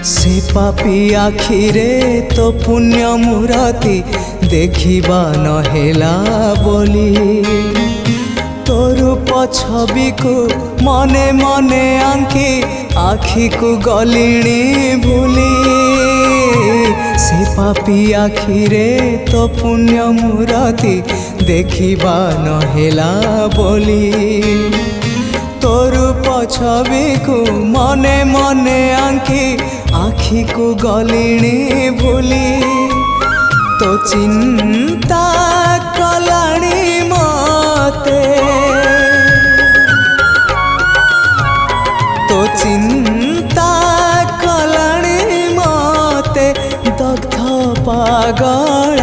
से पापी आखिरे तो पुण्य मूरति देखिबा नहेला बोली तोर रूप छवि को मने मने आंकी आखि को गलिणी भूली से पापी आखिरे तो पुण्य मूरति देखिबा नहेला बोली तोर रूप छवि को मने मने आंकी आखि को गलिणी भूली तो चिंता कलाणी मते तो चिंता कलाणी मते दग्ध पागल